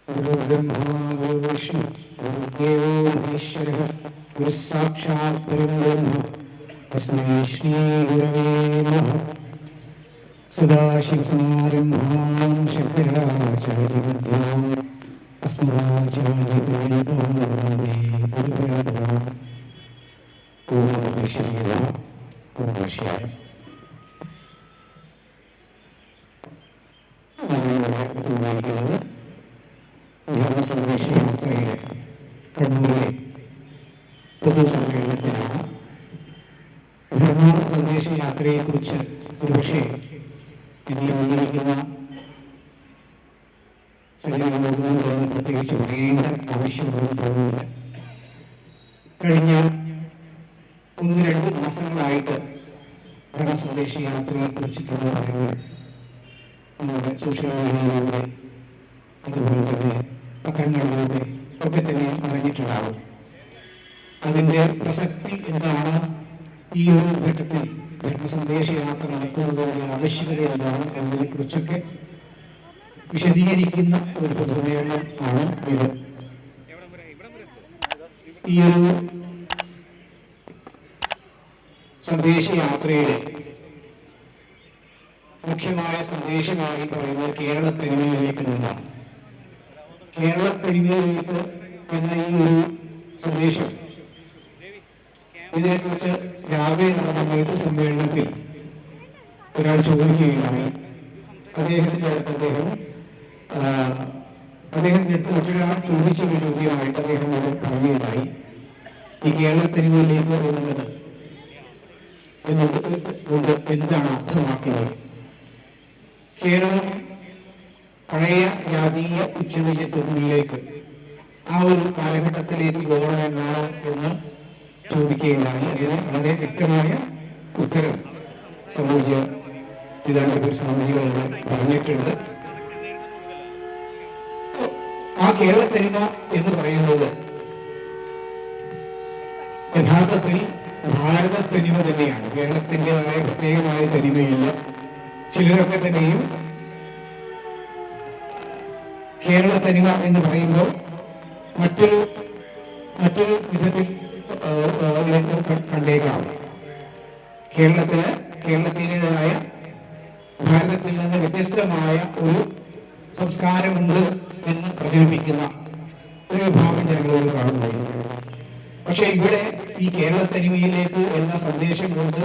गुरुर्ब्रह्मा गुरुर्विष्णु गुरुर्देवो महेश्वरः गुरुस्साक्षात् परब्रह्म तस्मै श्री गुरवे नमः। सदाशिवसमारम्भां शङ्कराचार्यमध्यमाम् अस्मदाचार्यपर्यन्तां वन्दे गुरुपरम्पराम्। ओम श्रीराम ओम श्याम। ധർമ്മസന്ദേശയാത്രയിലെ കണ്ണൂരിലെ പൊതുസമ്മേളനത്തിലാണ്. ധർമ്മ സന്ദേശയാത്രയെക്കുറിച്ച് ഒരുപക്ഷെ ഇതിൽ വന്നിരിക്കുന്ന സജീവങ്ങളൊന്നും തന്നെ പ്രത്യേകിച്ച് പറയേണ്ട ആവശ്യമൊന്നും തോന്നുന്നില്ല. കഴിഞ്ഞ 1-2 മാസങ്ങളായിട്ട് ധർമ്മ സന്ദേശയാത്രയെക്കുറിച്ചിട്ടുള്ള കാര്യങ്ങൾ നമ്മുടെ സോഷ്യൽ മീഡിയയിലൂടെ അതുപോലെ തന്നെ പത്രങ്ങളിലൂടെ ഒക്കെ തന്നെ അറിഞ്ഞിട്ടുണ്ടാകും. അതിൻ്റെ പ്രസക്തി എന്താണ്, ഈ ഒരു ഘട്ടത്തിൽ ധർമ്മസന്ദേശയാത്ര നടക്കുന്നതിൻ്റെ ആവശ്യകത എന്താണ് എന്നതിനെക്കുറിച്ചൊക്കെ വിശദീകരിക്കുന്ന ഒരു പൊതുസമ്മേളനം ആണ് ഇത്. ഈ ഒരു സന്ദേശയാത്രയുടെ മുഖ്യമായ സന്ദേശമായി പറയുന്നത് കേരളത്തനിമയിലേക്ക് നിന്നാണ്. കേരളത്തനിമയിലേക്ക് എന്ന ഈ ഒരു സന്ദേശം, ഇതിനെക്കുറിച്ച് രാവിലെ നടന്ന സമ്മേളനത്തിൽ ഒരാൾ ചോദിക്കുകയുണ്ടായി. അദ്ദേഹത്തിൻ്റെ അടുത്ത് മറ്റൊരാൾ ചോദിച്ചൊരു ചോദ്യമായിട്ട് അദ്ദേഹം അത് പറയുകയുണ്ടായി. ഈ കേരളത്തനിമയിലേക്ക് എന്നുള്ളത് കൊണ്ട് എന്താണ് അർത്ഥമാക്കുന്നത്? കേരളം പഴയ ജാതീയ ഉച്ചനീചത്വങ്ങളിലേക്ക് ആ ഒരു കാലഘട്ടത്തിലേക്ക് പോകണമെന്നാണ് എന്ന് ചോദിക്കുകയുണ്ടായി. അതിന് വളരെ വ്യക്തമായ ഉത്തരം സാമൂഹ്യ ചിദാനന്ദപുര സ്വാമിജികളോട് പറഞ്ഞിട്ടുണ്ട്. ആ കേരളത്തനിമ എന്ന് പറയുന്നത് യഥാർത്ഥത്തിൽ ഭാരതത്തനിമ തന്നെയാണ്. കേരളത്തിൻ്റെതായ പ്രത്യേകമായ തനിമയില്ല. ചിലരൊക്കെ തന്നെയും കേരളത്തനിമ എന്ന് പറയുമ്പോൾ മറ്റൊരു വിധത്തിൽ കണ്ടേക്കാം. കേരളത്തിൻ്റെതായ ഭാരതത്തിൽ നിന്ന് വ്യത്യസ്തമായ ഒരു സംസ്കാരമുണ്ട് എന്ന് പ്രചരിപ്പിക്കുന്ന ഒരു വിഭാഗം ജനങ്ങളോട് കാണുന്നു. പക്ഷെ ഇവിടെ ഈ കേരളത്തനിമയിലേക്ക് എന്ന സന്ദേശം കൊണ്ട്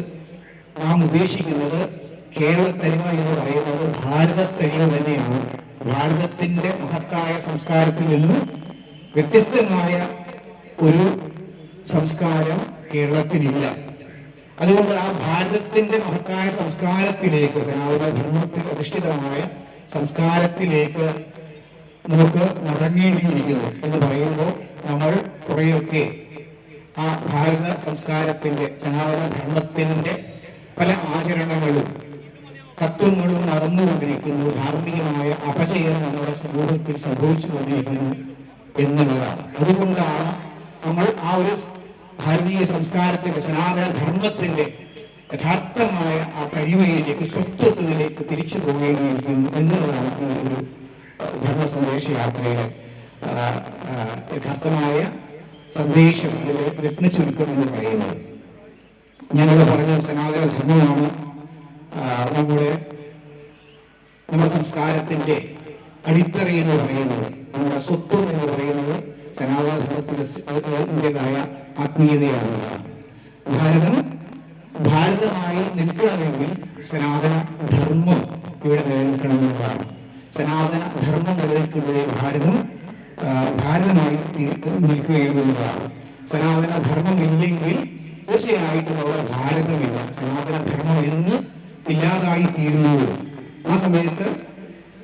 നാം ഉദ്ദേശിക്കുന്നത് കേരളത്തനിമ എന്ന് പറയുന്നത് ഭാരതത്തനിമ തന്നെയാണ്. ഭാരതത്തിന്റെ മഹത്തായ സംസ്കാരത്തിൽ നിന്ന് വ്യത്യസ്തമായ ഒരു സംസ്കാരം കേരളത്തിലില്ല. അതുകൊണ്ട് ആ ഭാരതത്തിന്റെ മഹത്തായ സംസ്കാരത്തിലേക്ക്, സനാതന ധർമ്മത്തിൽ അധിഷ്ഠിതമായ സംസ്കാരത്തിലേക്ക് നമുക്ക് മടങ്ങേണ്ടിയിരിക്കുന്നു എന്ന് പറയുമ്പോൾ നമ്മൾ കുറേയൊക്കെ ആ ഭാരത സംസ്കാരത്തിന്റെ, സനാതന ധർമ്മത്തിന്റെ പല ആചരണങ്ങളും തത്വങ്ങളും നടന്നുകൊണ്ടിരിക്കുന്നു. ധാർമ്മികമായ അപചയം നമ്മുടെ സമൂഹത്തിൽ സംഭവിച്ചുകൊണ്ടിരിക്കുന്നു എന്നുള്ളതാണ്. അതുകൊണ്ടാണ് നമ്മൾ ആ ഒരു ഭാരതീയ സംസ്കാരത്തിന്റെ, സനാതന ധർമ്മത്തിന്റെ യഥാർത്ഥമായ ആ തനിമയിലേക്ക്, സ്വത്വത്തിലേക്ക് തിരിച്ചു പോകേണ്ടിയിരിക്കുന്നു എന്നുള്ളതാണ് ഒരു ധർമ്മസന്ദേശയാത്രയുടെ യഥാർത്ഥമായ സന്ദേശം, അതിലെ രത്നചുരുക്കം എന്ന് പറയുന്നത്. ഞാനിവിടെ പറഞ്ഞ സനാതന ധർമ്മമാണ് നമ്മുടെ സംസ്കാരത്തിന്റെ അടിത്തറ എന്ന് പറയുന്നത്, നമ്മുടെ സ്വത്വം എന്ന് പറയുന്നത് സനാതന ധർമ്മത്തിൻ്റെതായ ആത്മീയതയാണ്. ഭാരതമായി നിൽക്കണമെങ്കിൽ സനാതന ധർമ്മം ഇവിടെ നിലനിൽക്കണമെന്നതാണ്. സനാതന ധർമ്മം നിലനിൽക്കുമ്പോഴേ ഭാരതമായി നിൽക്കുകയുള്ളതാണ്. സനാതന ധർമ്മം ഇല്ലെങ്കിൽ തീർച്ചയായിട്ടും അവിടെ ഭാരതമില്ല. സനാതന ധർമ്മം എന്ന് ഇല്ലാതായി തീരുന്നത് ആ സമയത്ത്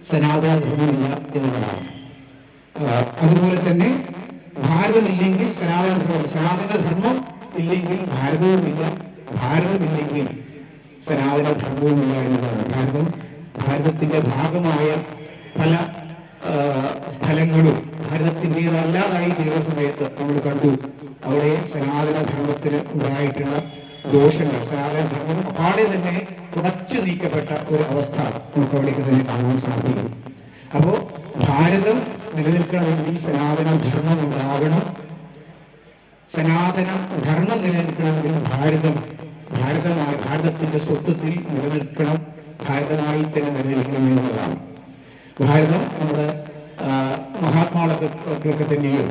സനാതന ധർമ്മമില്ല എന്നുള്ളതാണ്. അതുപോലെ തന്നെ ഭാരതമില്ലെങ്കിൽ സനാതന ധർമ്മം ഇല്ലെങ്കിൽ ഭാരതവുമില്ല, ഭാരതമില്ലെങ്കിൽ സനാതന ധർമ്മവുമില്ല എന്നതാണ്. ഭാരതത്തിന്റെ ഭാഗമായ പല സ്ഥലങ്ങളും ഭാരതത്തിൻ്റെതല്ലാതായി തീരുന്ന സമയത്ത് നമ്മൾ കണ്ടു അവിടെ സനാതന ധർമ്മത്തിന് ഉണ്ടായിട്ടുള്ള ദോഷങ്ങൾ സനാതനധർമ്മം അപ്പാടെ തന്നെ തുടച്ചു നീക്കപ്പെട്ട ഒരു അവസ്ഥ നമുക്ക് അവിടേക്ക് തന്നെ കാണാൻ സാധിക്കും. അപ്പോൾ ഭാരതം നിലനിൽക്കണമെങ്കിൽ സനാതന ധർമ്മം ഉണ്ടാകണം. സനാതന ധർമ്മം നിലനിൽക്കണമെങ്കിൽ ഭാരതത്തിന്റെ സ്വത്വത്തിൽ നിലനിൽക്കണം, ഭാരതമായി തന്നെ നിലനിൽക്കണം എന്നുള്ളതാണ്. ഭാരതം നമ്മുടെ മഹാത്മാക്കൾക്ക് തന്നെയും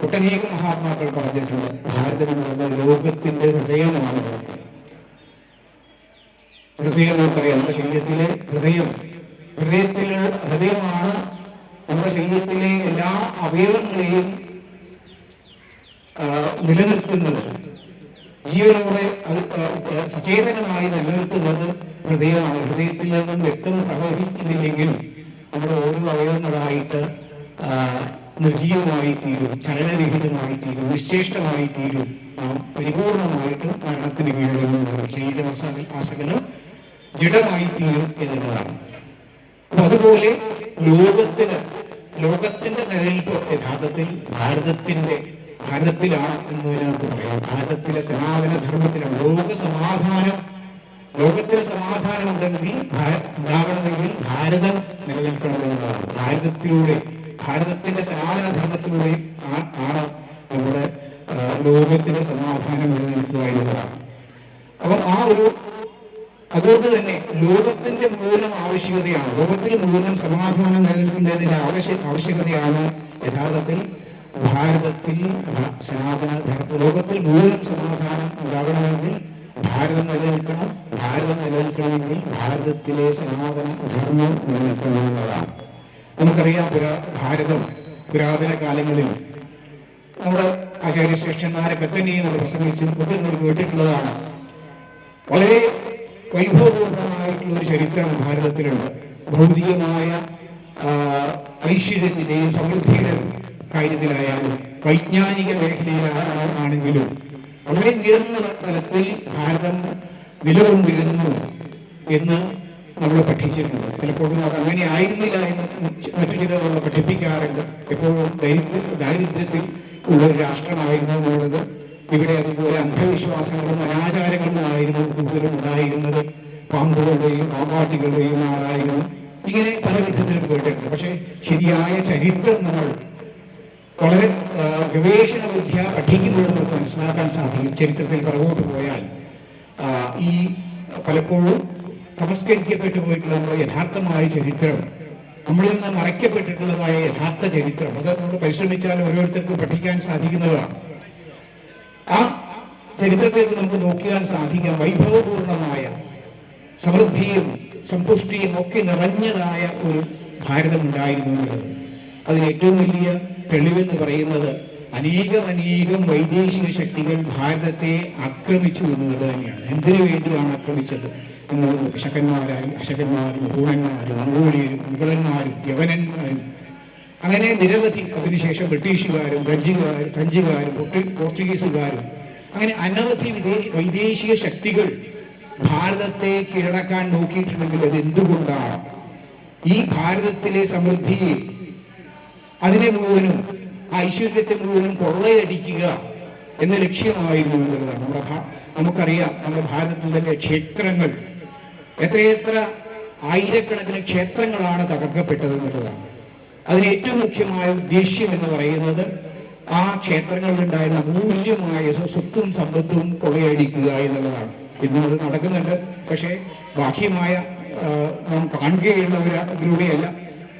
ഒട്ടനേകം മഹാത്മാക്കൾ പറഞ്ഞിട്ടുണ്ട്, ഭാരതം എന്നുള്ളത് ലോകത്തിന്റെ ഹൃദയമാണ്. ഹൃദയം നമുക്കറിയാം, നമ്മുടെ ശരീരത്തിലെ ഹൃദയമാണ് നമ്മുടെ ശരീരത്തിലെ എല്ലാ അവയവങ്ങളെയും നിലനിർത്തുന്നത്, ജീവനോടെ സചേതനമായി നിലനിർത്തുന്നത് ഹൃദയമാണ്. ഹൃദയത്തിൽ നിന്നും രക്തം പ്രവഹിക്കുന്നില്ലെങ്കിൽ നമ്മുടെ ഓരോ അവയവങ്ങളായിട്ട് നിർജീവമായി തീരും, ചലനരഹിതമായി തീരും, നിശ്ചേഷ്ടമായി തീരും, പരിപൂർണമായിട്ടും മരണത്തിന് വീഴുന്ന ശരീരമാസകലം ജഡമായി തീരും എന്നുള്ളതാണ്. അപ്പൊ അതുപോലെ ലോകത്തിന്റെ നിലനിൽപ്പ് യഥാർത്ഥത്തിൽ ഭാരതത്തിലാണ് എന്നതിനകത്ത് പറയാം. ഭാരതത്തിലെ സനാതന ധർമ്മത്തിലാണ്. ലോകത്തിന് സമാധാനം ഉണ്ടാവണമെങ്കിൽ ഭാരതം നിലനിൽക്കണമെന്നതാണ്. ഭാരതത്തിന്റെ സനാതന ധർമ്മത്തിലൂടെ ആണ് നമ്മുടെ ലോകത്തിന്റെ സമാധാനം നിലനിൽക്കുക എന്നതാണ്. അപ്പം അതുകൊണ്ട് തന്നെ ലോകത്തിന്റെ മുഴുവൻ ആവശ്യകതയാണ്, ലോകത്തിൽ മുഴുവൻ സമാധാനം നിലനിൽക്കുന്നതിന്റെ ആവശ്യകതയാണ് യഥാർത്ഥത്തിൽ ഭാരതത്തിൽ ലോകത്തിൽ മുഴുവൻ സമാധാനം ഉണ്ടാകണമെങ്കിൽ ഭാരതം നിലനിൽക്കണമെങ്കിൽ ഭാരതത്തിലെ സനാതന ധർമ്മം നിലനിൽക്കണമെന്നതാണ്. നമുക്കറിയാം, പുരാതന കാലങ്ങളിൽ നമ്മുടെ ആചാര്യശ്രേഷ്ഠന്മാരൊക്കെ തന്നെയും നമ്മൾ പ്രസംഗിച്ച് കേട്ടിട്ടുള്ളതാണ്. വളരെ വൈഭവപൂർണമായിട്ടുള്ള ഒരു ചരിത്രം ഭാരതത്തിലുണ്ട്. ഭൗതികമായ ഐശ്വര്യത്തിന്റെയും സമൃദ്ധിയുടെയും കാര്യത്തിലായാലും വൈജ്ഞാനിക മേഖലയിലാണെങ്കിലും വളരെ ഉയർന്ന തലത്തിൽ ഭാരതം നിലകൊണ്ടിരുന്നു എന്ന് നമ്മൾ പഠിച്ചിട്ടുണ്ട്. പലപ്പോഴും അത് അങ്ങനെ ആയിരുന്നില്ല എന്ന് മറ്റു ചിലർ പഠിപ്പിക്കാറുണ്ട്. എപ്പോഴും ദാരിദ്ര്യത്തിൽ ഉള്ള ഒരു രാഷ്ട്രമായിരുന്നു എന്നുള്ളത്. ഇവിടെ അതുപോലെ അന്ധവിശ്വാസങ്ങളും അനാചാരങ്ങളുമായിരുന്നു കൂടുതലും ഉണ്ടായിരുന്നത്. പാമ്പുകളുടെയും പാമ്പാട്ടികളുടെയും നാടായിരുന്നു. ഇങ്ങനെ പല വിധത്തിലും കേട്ടിട്ടുണ്ട്. പക്ഷെ ശരിയായ ചരിത്രം നമ്മൾ വളരെ ഗവേഷണ വിദ്യ പഠിക്കുമ്പോൾ നമുക്ക് മനസ്സിലാക്കാൻ സാധിക്കും. ചരിത്രത്തിൽ പുറകോട്ട് പോയാൽ ഈ പലപ്പോഴും തമസ്കരിക്കപ്പെട്ടു പോയിട്ടുള്ള നമ്മുടെ യഥാർത്ഥമായ ചരിത്രം, നമ്മളിൽ നിന്ന് മറയ്ക്കപ്പെട്ടിട്ടുള്ളതായ യഥാർത്ഥ ചരിത്രം, അത് നമ്മൾ പരിശ്രമിച്ചാൽ ഓരോരുത്തർക്കും പഠിക്കാൻ സാധിക്കുന്നതാണ്. ആ ചരിത്രത്തിലേക്ക് നമുക്ക് നോക്കിയാൽ സാധിക്കാം, വൈഭവപൂർണമായ സമൃദ്ധിയും സമ്പുഷ്ടിയും ഒക്കെ നിറഞ്ഞതായ ഒരു ഭാരതമുണ്ടായിരുന്നു എന്നുള്ളത്. അതിന് ഏറ്റവും വലിയ തെളിവെന്ന് പറയുന്നത് അനേകം വൈദേശിക ശക്തികൾ ഭാരതത്തെ ആക്രമിച്ചു എന്നുള്ളത് തന്നെയാണ്. എന്തിനു വേണ്ടിയാണ് ആക്രമിച്ചത് എന്നുള്ളത് ശകന്മാരായും അശകന്മാരും ഹൂണന്മാരും മംഗോളിയരും മുഗളന്മാരും യവനന്മാരും അങ്ങനെ നിരവധി, അതിനുശേഷം ബ്രിട്ടീഷുകാരും ഫ്രഞ്ചുകാരും പോർച്ചുഗീസുകാരും അങ്ങനെ അനവധി വൈദേശിക ശക്തികൾ ഭാരതത്തെ കീഴടക്കാൻ നോക്കിയിട്ടുണ്ടെങ്കിൽ അത് എന്തുകൊണ്ടാണ്? ഈ ഭാരതത്തിലെ സമൃദ്ധിയെ, അതിനെ മുഴുവനും, ഐശ്വര്യത്തെ മുഴുവനും കൊള്ളയടിക്കുക എന്ന ലക്ഷ്യമായിരുന്നു എന്നുള്ളതാണ്. നമുക്കറിയാം, നമ്മുടെ ഭാരതത്തിൽ തന്നെ ക്ഷേത്രങ്ങൾ, എത്രയെത്ര ആയിരക്കണക്കിന് ക്ഷേത്രങ്ങളാണ് തകർക്കപ്പെട്ടത് എന്നുള്ളതാണ്. അതിന് ഏറ്റവും മുഖ്യമായ ഉദ്ദേശ്യം എന്ന് പറയുന്നത് ആ ക്ഷേത്രങ്ങളിലുണ്ടായിരുന്ന അമൂല്യമായ സ്വത്തും സമ്പത്തും കൊള്ളയടിക്കുക എന്നുള്ളതാണ്. ഇന്നും അത് നടക്കുന്നുണ്ട്. പക്ഷേ ബാഹ്യമായ നാം കാണുകയുള്ളവരിലൂടെയല്ല,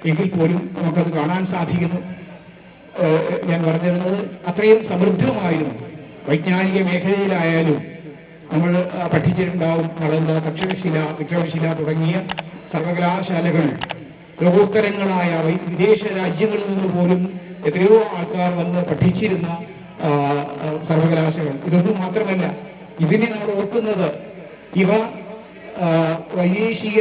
എങ്കിൽ പോലും നമുക്കത് കാണാൻ സാധിക്കുന്നു. ഞാൻ പറഞ്ഞിരുന്നത് അത്രയും സമൃദ്ധമായിരുന്നു. വൈജ്ഞാനിക മേഖലയിലായാലും നമ്മൾ പഠിച്ചിട്ടുണ്ടാവും. നളന്ദ, വിക്രമശില തുടങ്ങിയ സർവകലാശാലകൾ ലോകോത്തരങ്ങളായ വിദേശ രാജ്യങ്ങളിൽ നിന്ന് പോലും എത്രയോ ആൾക്കാർ വന്ന് പഠിച്ചിരുന്ന സർവകലാശാലകൾ. ഇതൊന്നും മാത്രമല്ല, ഇതിനെ നമ്മൾ ഓർക്കുന്നത്, ഇവ വൈദേശിക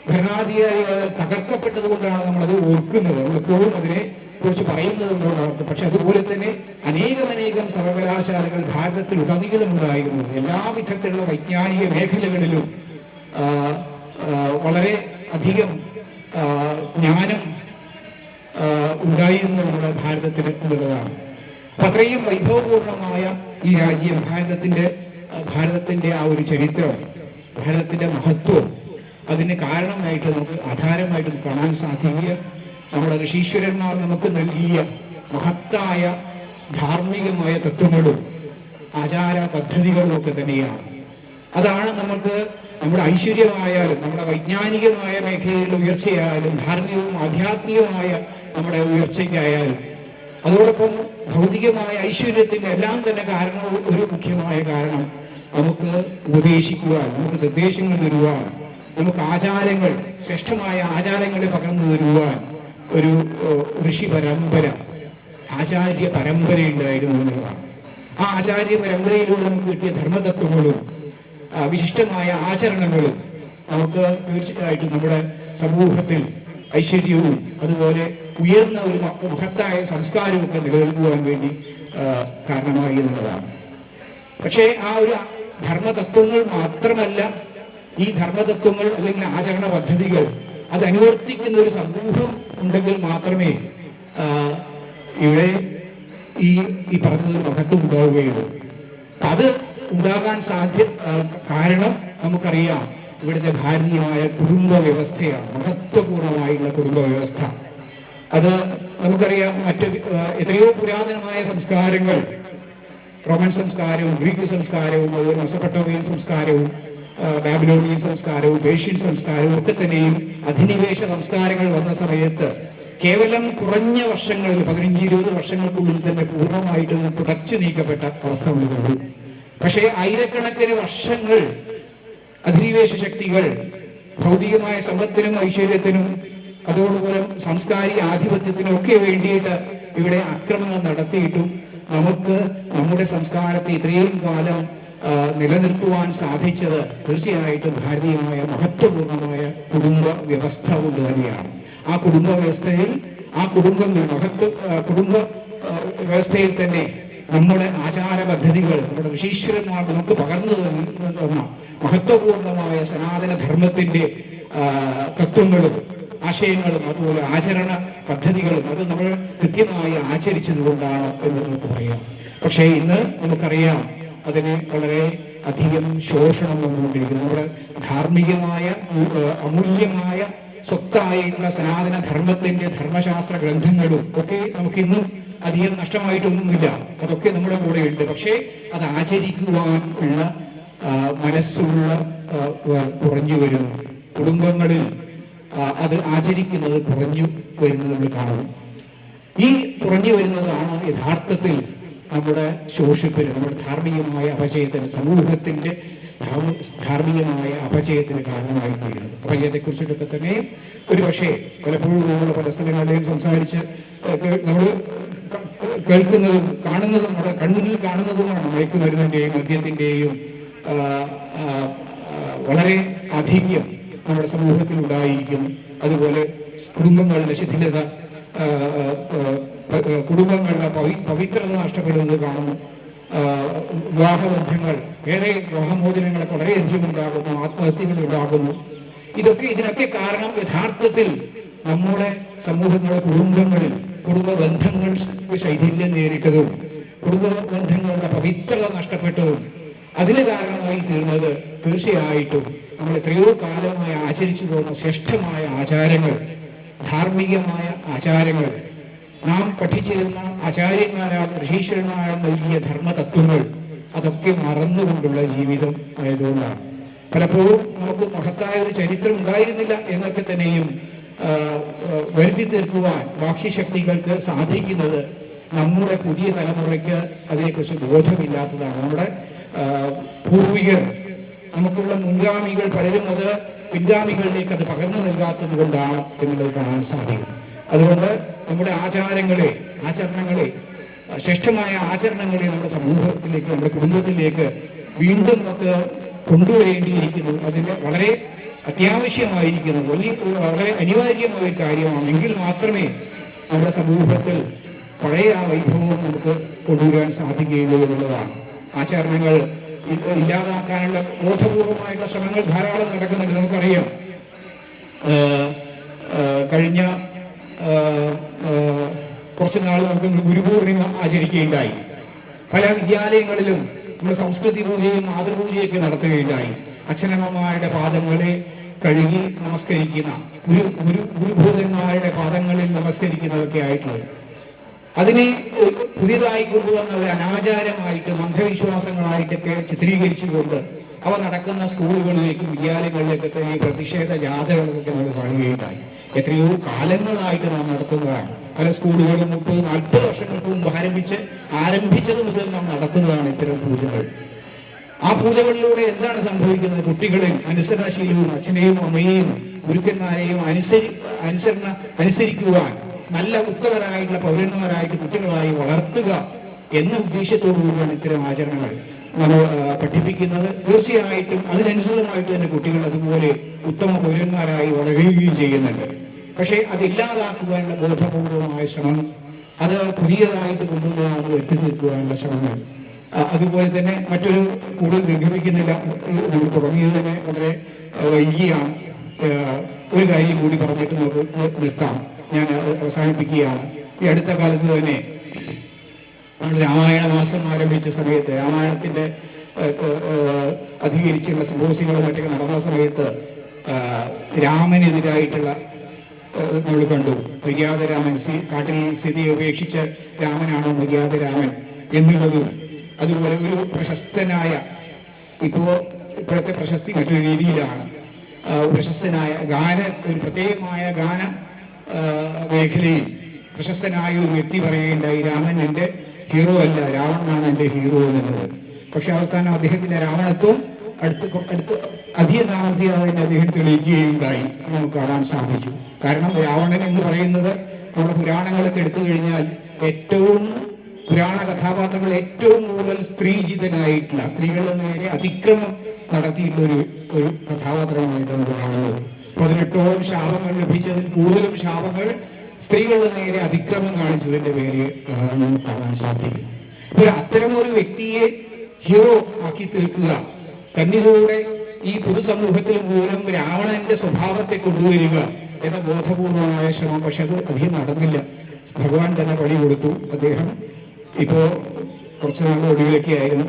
ഭരണാധികാരികൾ തകർക്കപ്പെട്ടത് കൊണ്ടാണ് നമ്മളത് ഓർക്കുന്നത്. നമ്മളെപ്പോഴും അതിനെ കുറിച്ച് പറയുന്നത് കൊണ്ടാണ്. പക്ഷെ അതുപോലെ തന്നെ അനേകം സർവകലാശാലകൾ ഭാരതത്തിൽ ഉടനീളം ഉണ്ടായിരുന്നു. എല്ലാവിധത്തിലുള്ള വൈജ്ഞാനിക മേഖലകളിലും വളരെ അധികം ജ്ഞാനം ഉണ്ടായിരുന്നു നമ്മുടെ ഭാരതത്തിന് എന്നുള്ളതാണ്. അപ്പൊ അത്രയും വൈഭവപൂർണമായ ഈ രാജ്യം, ഭാരതത്തിന്റെ ഭാരതത്തിൻ്റെ ആ ഒരു ചരിത്രം, ഭാരതത്തിൻ്റെ മഹത്വം അതിന് കാരണമായിട്ട് നമുക്ക് ആധാരമായിട്ട് കാണാൻ സാധിക്കുക നമ്മുടെ ഋഷീശ്വരന്മാർ നമുക്ക് നൽകിയ മഹത്തായ ധാർമ്മികമായ തത്വങ്ങളും ആചാര പദ്ധതികളും ഒക്കെ തന്നെയാണ്. അതാണ് നമുക്ക് നമ്മുടെ ഐശ്വര്യമായാലും നമ്മുടെ വൈജ്ഞാനികമായ മേഖലയിലുള്ള ഉയർച്ചയായാലും ധാർമ്മികവും ആധ്യാത്മികവുമായ നമ്മുടെ ഉയർച്ചയ്ക്കായാലും അതോടൊപ്പം ഭൗതികമായ ഐശ്വര്യത്തിൻ്റെ എല്ലാം തന്നെ കാരണം ഒരു മുഖ്യമായ കാരണം നമുക്ക് ഉപദേശിക്കുവാൻ, നമുക്ക് നിർദ്ദേശങ്ങൾ തരുവാൻ, നമുക്ക് ആചാരങ്ങൾ, ശ്രേഷ്ഠമായ ആചാരങ്ങളെ പകർന്നു തരുവാൻ ഒരു ഋഷി പരമ്പര, ആചാര്യ പരമ്പരയുണ്ടായിരുന്നു എന്നുള്ളതാണ്. ആ ആചാര്യ പരമ്പരയിലൂടെ നമുക്ക് കിട്ടിയ ധർമ്മതത്വങ്ങളും വിശിഷ്ടമായ ആചരണങ്ങളും നമുക്ക് തീർച്ചയായിട്ടും നമ്മുടെ സമൂഹത്തിൽ ഐശ്വര്യവും അതുപോലെ ഉയർന്ന ഒരു മഹത്തായ സംസ്കാരമൊക്കെ നിലനിൽക്കുവാൻ വേണ്ടി കാരണമായി എന്നുള്ളതാണ്. പക്ഷേ ആ ഒരു ധർമ്മതത്വങ്ങൾ മാത്രമല്ല, ഈ ധർമ്മതത്വങ്ങൾ അല്ലെങ്കിൽ ആചരണ പദ്ധതികൾ അത് അനുവർത്തിക്കുന്ന ഒരു സമൂഹം ഉണ്ടെങ്കിൽ മാത്രമേ ഇവിടെ ഈ പറഞ്ഞതൊരു മഹത്വം ഉണ്ടാവുകയുള്ളൂ. അത് ഉണ്ടാകാൻ കാരണം നമുക്കറിയാം, ഇവിടുത്തെ ഭാരതീയമായ കുടുംബ വ്യവസ്ഥയാണ്, മഹത്വപൂർണമായുള്ള കുടുംബ വ്യവസ്ഥ. അത് നമുക്കറിയാം, മറ്റ് എത്രയോ പുരാതനമായ സംസ്കാരങ്ങൾ, റോമൻ സംസ്കാരവും ഗ്രീക്ക് സംസ്കാരവും അതുപോലെ മെസൊപ്പൊട്ടേമിയൻ സംസ്കാരവും ബാബിലോണിയൻ സംസ്കാരവും പേർഷ്യൻ സംസ്കാരവും ഒക്കെ തന്നെയും അധിനിവേശ സംസ്കാരങ്ങൾ വന്ന സമയത്ത് കേവലം കുറഞ്ഞ വർഷങ്ങളിൽ 15-20 വർഷങ്ങൾക്കുള്ളിൽ തന്നെ പൂർണ്ണമായിട്ട് തുടച്ചു നീക്കപ്പെട്ട അവസ്ഥ ഉള്ളൂ. പക്ഷേ ആയിരക്കണക്കിന് വർഷങ്ങൾ അധിനിവേശ ശക്തികൾ ഭൗതികമായ സമ്പത്തിനും ഐശ്വര്യത്തിനും അതോടുപോലെ സാംസ്കാരിക ആധിപത്യത്തിനും ഒക്കെ വേണ്ടിയിട്ട് ഇവിടെ ആക്രമണം നടത്തിയിട്ടും നമുക്ക് നമ്മുടെ സംസ്കാരത്തെ ഇത്രയും കാലം നിലനിർത്തുവാൻ സാധിച്ചത് തീർച്ചയായിട്ടും ഭാരതീയമായ മഹത്വപൂർണമായ കുടുംബ വ്യവസ്ഥ കൊണ്ട് തന്നെയാണ്. ആ കുടുംബ വ്യവസ്ഥയിൽ കുടുംബ വ്യവസ്ഥയിൽ തന്നെ നമ്മുടെ ആചാര പദ്ധതികൾ, നമ്മുടെ ഋഷീശ്വരന്മാർ നമുക്ക് പകർന്നു തന്ന മഹത്വപൂർണമായ സനാതന ധർമ്മത്തിന്റെ തത്വങ്ങളും ആശയങ്ങളും അതുപോലെ ആചരണ പദ്ധതികളും അത് നമ്മൾ കൃത്യമായി ആചരിച്ചത് കൊണ്ടാണ് എന്ന് നമുക്ക് പറയാം. പക്ഷേ ഇന്ന് നമുക്കറിയാം അതിന് വളരെ അധികം ശോഷണം വന്നുകൊണ്ടിരിക്കുന്നു. നമ്മുടെ ധാർമ്മികമായ അമൂല്യമായ സ്വത്തായിട്ടുള്ള സനാതന ധർമ്മത്തിന്റെ ധർമ്മശാസ്ത്ര ഗ്രന്ഥങ്ങളും ഒക്കെ നമുക്കിന്നും അധികം നഷ്ടമായിട്ടൊന്നുമില്ല, അതൊക്കെ നമ്മുടെ കൂടെ ഉണ്ട്. പക്ഷേ അത് ആചരിക്കുവാൻ ഉള്ള മനസ്സുള്ള കുറഞ്ഞു വരുന്നു. കുടുംബങ്ങളിൽ അത് ആചരിക്കുന്നത് കുറഞ്ഞു വരുന്നത് നമ്മൾ കാണുന്നു. ഈ കുറഞ്ഞു വരുന്നതാണ് യഥാർത്ഥത്തിൽ നമ്മുടെ ശോഷിപ്പിന്, നമ്മുടെ ധാർമ്മികമായ അപചയത്തിന്, സമൂഹത്തിന്റെ ധാർമ്മികമായ അപചയത്തിന് കാരണമായിത്തീരുന്നത്. അപചയത്തെക്കുറിച്ചിട്ടൊക്കെ തന്നെ ഒരു പക്ഷേ പലപ്പോഴും നമ്മൾ പല സ്ഥലങ്ങളിലെയും സംസാരിച്ച് നമ്മൾ കേൾക്കുന്നതും കാണുന്നതും നമ്മുടെ കണ്ണുകളിൽ കാണുന്നതുമാണ്. മയക്കുമരുന്നിന്റെയും മദ്യത്തിന്റെയും വളരെ അധികം നമ്മുടെ സമൂഹത്തിൽ ഉണ്ടായിരിക്കുന്നു. അതുപോലെ കുടുംബങ്ങളുടെ ശിഥിലത, കുടുംബങ്ങളുടെ പവിത്രത നഷ്ടപ്പെടുന്നത് കാണുന്നു. വിവാഹബന്ധങ്ങൾ, ഏറെ വിവാഹമോചനങ്ങളൊക്കെ വളരെയധികം ഉണ്ടാകുന്നു, ആത്മഹത്യകൾ ഉണ്ടാകുന്നു. ഇതിനൊക്കെ കാരണം യഥാർത്ഥത്തിൽ നമ്മുടെ സമൂഹങ്ങളുടെ കുടുംബങ്ങളിൽ കുടുംബ ബന്ധങ്ങൾ ശൈഥില്യം നേരിട്ടതും കുടുംബ ബന്ധങ്ങളുടെ പവിത്രത നഷ്ടപ്പെട്ടതും അതിന് കാരണമായി തീർന്നത് തീർച്ചയായിട്ടും നമ്മൾ എത്രയോ കാലമായി ആചരിച്ചു പോകുന്ന ശ്രേഷ്ഠമായ ആചാരങ്ങൾ, ധാർമ്മികമായ ആചാരങ്ങൾ, നാം പഠിച്ചിരുന്ന ആചാര്യന്മാരാൽ ഋഷീശ്വരന്മാരാൽ നൽകിയ ധർമ്മതത്വങ്ങൾ അതൊക്കെ മറന്നുകൊണ്ടുള്ള ജീവിതം ആയതുകൊണ്ടാണ്. പലപ്പോഴും നമുക്ക് മഹത്തായ ഒരു ചരിത്രം ഉണ്ടായിരുന്നില്ല എന്നൊക്കെ തന്നെയും വരുത്തി തീർക്കുവാൻ ബാഹ്യശക്തികൾക്ക് സാധിക്കുന്നത് നമ്മുടെ പുതിയ തലമുറയ്ക്ക് അതിനെക്കുറിച്ച് ബോധമില്ലാത്തതാണ്. നമ്മുടെ പൂർവികർ, നമുക്കുള്ള മുൻഗാമികൾ പലരും അത് പിൻഗാമികളിലേക്ക് അത് പകർന്നു നൽകാത്തത് കൊണ്ടാണ് എന്നുള്ളത് കാണാൻ സാധിക്കും. അതുകൊണ്ട് നമ്മുടെ ആചരണങ്ങളെ ശ്രേഷ്ഠമായ ആചരണങ്ങളെ നമ്മുടെ സമൂഹത്തിലേക്ക്, നമ്മുടെ കുടുംബത്തിലേക്ക് വീണ്ടും നമുക്ക് കൊണ്ടുവരേണ്ടിയിരിക്കുന്നു. അതിന് വളരെ അത്യാവശ്യമായിരിക്കുന്നു, വളരെ അനിവാര്യമായ ഒരു കാര്യമാണ്. എങ്കിൽ മാത്രമേ നമ്മുടെ സമൂഹത്തിൽ പഴയ ആ വൈഭവം നമുക്ക് കൊണ്ടുവരാൻ സാധിക്കുകയുള്ളൂ എന്നുള്ളതാണ്. ആചരണങ്ങൾ ഇല്ലാതാക്കാനുള്ള ബോധപൂർവമായിട്ടുള്ള ശ്രമങ്ങൾ ധാരാളം നടക്കുന്നുണ്ട്. നമുക്കറിയാം, കഴിഞ്ഞ കുറച്ച് നാൾ നമുക്ക് ഗുരുപൂർണിമ ആചരിക്കുകയുണ്ടായി. പല വിദ്യാലയങ്ങളിലും നമ്മൾ സംസ്കൃതി പൂജയും മാതൃപൂജയൊക്കെ നടത്തുകയുണ്ടായി. അച്ഛനമ്മമാരുടെ പാദങ്ങളെ കഴുകി നമസ്കരിക്കുന്ന, ഗുരുഭൂതന്മാരുടെ പാദങ്ങളിൽ നമസ്കരിക്കുന്നതൊക്കെ ആയിട്ടുള്ളത്. അതിനെ പുതിയതായി കൊണ്ടുവന്ന ഒരു അനാചാരമായിട്ടും അന്ധവിശ്വാസങ്ങളായിട്ടൊക്കെ ചിത്രീകരിച്ചുകൊണ്ട് അവ നടക്കുന്ന സ്കൂളുകളിലേക്കും വിദ്യാലയങ്ങളിലേക്ക് തന്നെ പ്രതിഷേധ ജാഥകളൊക്കെ നമ്മൾ കാണുകയുണ്ടായി. എത്രയോ കാലങ്ങളായിട്ട് നാം നടത്തുന്നതാണ്. പല സ്കൂളുകളും 30-40 വർഷങ്ങൾക്ക് മുമ്പ് ആരംഭിച്ചത് മുതൽ നാം നടത്തുന്നതാണ് ഇത്തരം പൂജകൾ. ആ പൂജകളിലൂടെ എന്താണ് സംഭവിക്കുന്നത്? കുട്ടികളിൽ അനുസരണശീലവും അച്ഛനെയും അമ്മയെയും ഗുരുക്കന്മാരെയും അനുസരിക്കുവാൻ, നല്ല ഉത്തമരായിട്ടുള്ള പൗരന്മാരായിട്ട് കുട്ടികളായി വളർത്തുക എന്ന ഉദ്ദേശത്തോടുകൂടിയാണ് ഇത്തരം ആചരണങ്ങൾ നമ്മൾ പഠിപ്പിക്കുന്നത്. തീർച്ചയായിട്ടും അതിനനുസൃതമായിട്ട് തന്നെ കുട്ടികൾ അതുപോലെ ഉത്തമ പൗരന്മാരായി വളരുകയും ചെയ്യുന്നുണ്ട്. പക്ഷേ അതില്ലാതാക്കുവാനുള്ള ബോധപൂർവമായ ശ്രമം, അത് പുതിയതായിട്ട് കൊണ്ടുവന്ന് എത്തി നിൽക്കുവാനുള്ള ശ്രമങ്ങൾ, അതുപോലെ തന്നെ മറ്റൊരു കൂടുതൽ ദീർഘിപ്പിക്കുന്നില്ല, നമ്മൾ തുടങ്ങിയത് തന്നെ വളരെ വൈകിയാണ്. ഒരു കാര്യം കൂടി പറഞ്ഞിട്ട് നമുക്ക് നിർത്താം, ഞാൻ അവസാനിപ്പിക്കുകയാണ്. ഈ അടുത്ത കാലത്ത് തന്നെ നമ്മൾ രാമായണ മാസം ആരംഭിച്ച സമയത്ത്, രാമായണത്തിന്റെ അധികരിച്ചുള്ള സിമ്പോസിയങ്ങളും മറ്റൊക്കെ നടന്ന സമയത്ത് രാമനെതിരായിട്ടുള്ള നമ്മൾ കണ്ടു. മര്യാദരാമൻ, കാട്ടിൽ സീതയെ ഉപേക്ഷിച്ച രാമനാണോ മര്യാദരാമൻ എന്നുള്ളതും, അതുപോലെ ഒരു പ്രശസ്തനായ, ഇപ്പോഴത്തെ പ്രശസ്തി മറ്റൊരു രീതിയിലാണ്, പ്രശസ്തനായ ഒരു പ്രത്യേകമായ ഗാന മേഖലയിൽ പ്രശസ്തനായ ഒരു വ്യക്തി പറയുകയുണ്ടായി, രാമൻ എൻ്റെ ഹീറോ അല്ല, രാവണനാണ് എൻ്റെ ഹീറോ എന്നുള്ളത്. പക്ഷെ അവസാനം അദ്ദേഹത്തിന്റെ രാവണത്വം അടുത്ത് അധികം താമസിയാതെ അദ്ദേഹം തെളിയിക്കുകയുണ്ടായി നമുക്ക് കാണാൻ സാധിച്ചു. കാരണം രാവണൻ എന്ന് പറയുന്നത് നമ്മുടെ പുരാണങ്ങളൊക്കെ എടുത്തു കഴിഞ്ഞാൽ പുരാണ കഥാപാത്രങ്ങൾ ഏറ്റവും കൂടുതൽ സ്ത്രീജിതനായിട്ടുള്ള, സ്ത്രീകളുടെ നേരെ അതിക്രമം നടത്തിയിട്ടുള്ള ഒരു കഥാപാത്രമായിട്ടാണ് നമ്മൾ കാണുന്നത്. 18ഓളം ശാപങ്ങൾ ലഭിച്ചതിൽ കൂടുതലും ശാപങ്ങൾ സ്ത്രീകളുടെ നേരെ അതിക്രമം കാണിച്ചതിന്റെ പേര് നമുക്ക് കാണാൻ സാധിക്കും. അപ്പോൾ അത്തരമൊരു വ്യക്തിയെ ഹീറോ ആക്കി തീർക്കുക, തന്നിലൂടെ ഈ പൊതുസമൂഹത്തിൽ മൂലം രാവണന്റെ സ്വഭാവത്തെ കൊണ്ടുവരിക എന്ന ബോധപൂർവമായ ശ്രമം. പക്ഷെ അത് അധികം നടന്നില്ല. ഭഗവാൻ തന്നെ പണി കൊടുത്തു. അദ്ദേഹം ഇപ്പോ കുറച്ചു നാൾ ഒടുവിലൊക്കെ ആയിരുന്നു,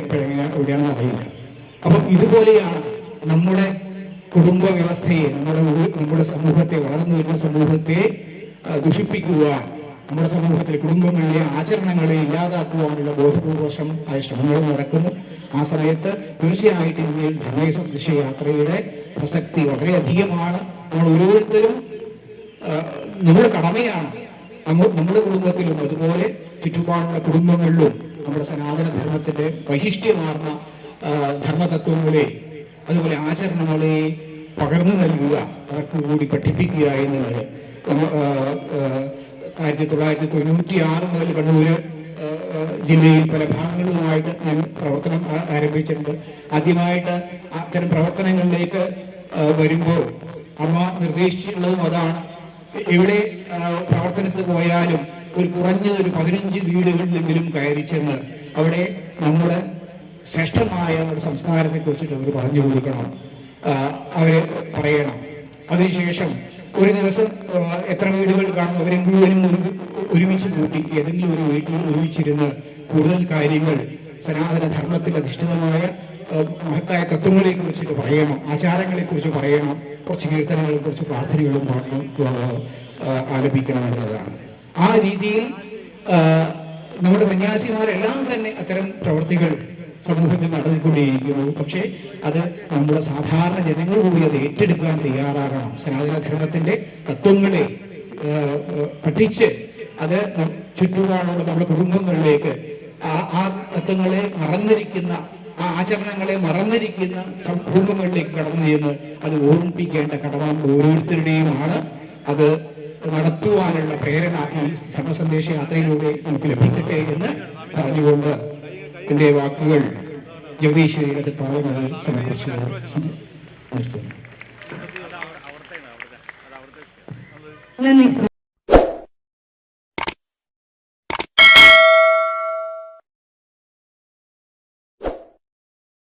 എവിടെയാണെന്ന് അറിയില്ല. അപ്പം ഇതുപോലെയാണ് നമ്മുടെ കുടുംബ വ്യവസ്ഥയെ, നമ്മുടെ സമൂഹത്തെ, വളർന്നു വരുന്ന സമൂഹത്തെ ദുഷിപ്പിക്കുവാൻ, നമ്മുടെ സമൂഹത്തിലെ കുടുംബങ്ങളിലെ ആചരണങ്ങളെ ഇല്ലാതാക്കുവാനുള്ള ബോധപൂർവ ശ്രമങ്ങൾ നടക്കുന്നു. ആ സമയത്ത് തീർച്ചയായിട്ടും ഇന്ത്യയിൽ ധർമ്മസന്ദേശ യാത്രയുടെ പ്രസക്തി വളരെയധികമാണ്. നമ്മൾ ഓരോരുത്തരും നമ്മുടെ കടമയാണ് നമ്മുടെ കുടുംബത്തിലും അതുപോലെ ചുറ്റുപാടുള്ള കുടുംബങ്ങളിലും നമ്മുടെ സനാതന ധർമ്മത്തിന്റെ വൈശിഷ്ട്യമാർന്ന ധർമ്മതത്വങ്ങളെ, അതുപോലെ ആചരണങ്ങളെ പകർന്നു നൽകുക, അവർക്ക് കൂടി പഠിപ്പിക്കുക എന്നുള്ളത് 1996 മുതൽ കണ്ണൂര് ജില്ലയിൽ പല ഭാഗങ്ങളുമായിട്ട് ഞാൻ പ്രവർത്തനം ആരംഭിച്ചിട്ടുണ്ട്. ആദ്യമായിട്ട് അത്തരം പ്രവർത്തനങ്ങളിലേക്ക് വരുമ്പോൾ അമ്മ നിർദ്ദേശിച്ചിട്ടുള്ളതും അതാണ്. എവിടെ പ്രവർത്തനത്തിൽ പോയാലും കുറഞ്ഞത് ഒരു 15 വീടുകളിലെങ്കിലും കയറി ചെന്ന് അവിടെ നമ്മുടെ ശ്രേഷ്ഠമായ ഒരു സംസ്കാരത്തെ കുറിച്ചിട്ട് അവർ പറഞ്ഞു കൊടുക്കണം, അവരെ പറയണം. അതിനുശേഷം ഒരു ദിവസം എത്ര വീടുകൾ കാണും അവരെ മുഴുവനും ഒരുമിച്ച് കൂട്ടി ഏതെങ്കിലും ഒരു വീട്ടിൽ ഒരുമിച്ചിരുന്ന് കൂടുതൽ കാര്യങ്ങൾ സനാതന ധർമ്മത്തിൽ അധിഷ്ഠിതമായ മഹത്തായ തത്വങ്ങളെ കുറിച്ചിട്ട് പറയണം, ആചാരങ്ങളെ കുറിച്ച് പറയണം, കുറച്ച് കീർത്തനങ്ങളെ കുറിച്ച് പ്രാർത്ഥനകളും ആലപിക്കണം എന്നുള്ളതാണ്. ആ രീതിയിൽ നമ്മുടെ സന്യാസിമാരെല്ലാം തന്നെ അത്തരം പ്രവൃത്തികൾ സമൂഹത്തിൽ നടന്നുകൊണ്ടേയിരിക്കുന്നു. പക്ഷേ അത് നമ്മുടെ സാധാരണ ജനങ്ങൾ കൂടി അത് ഏറ്റെടുക്കാൻ തയ്യാറാകണം. സനാതന ധർമ്മത്തിന്റെ തത്വങ്ങളെ പഠിച്ച് അത് ചുറ്റുപാടുള്ള നമ്മുടെ കുടുംബങ്ങളിലേക്ക് ആ തത്വങ്ങളെ മറന്നിരിക്കുന്ന, ആ ആചരണങ്ങളെ മറന്നിരിക്കുന്ന കുടുംബങ്ങളിലേക്ക് കടന്നു ചെന്ന് അത് ഓർമ്മിപ്പിക്കേണ്ട കടമ ഓരോരുത്തരുടെയുമാണ്. അത് നടത്തുവാനുള്ള പ്രേരണ ഈ ധർമ്മസന്ദേശ യാത്രയിലൂടെ നമുക്ക് ലഭിക്കട്ടെ എന്ന് പറഞ്ഞുകൊണ്ട് എന്റെ വാക്കുകൾ ജഗദീശ്വരിയുടെ പാദങ്ങളിൽ സമർപ്പിച്ചു നിർത്തുന്നു.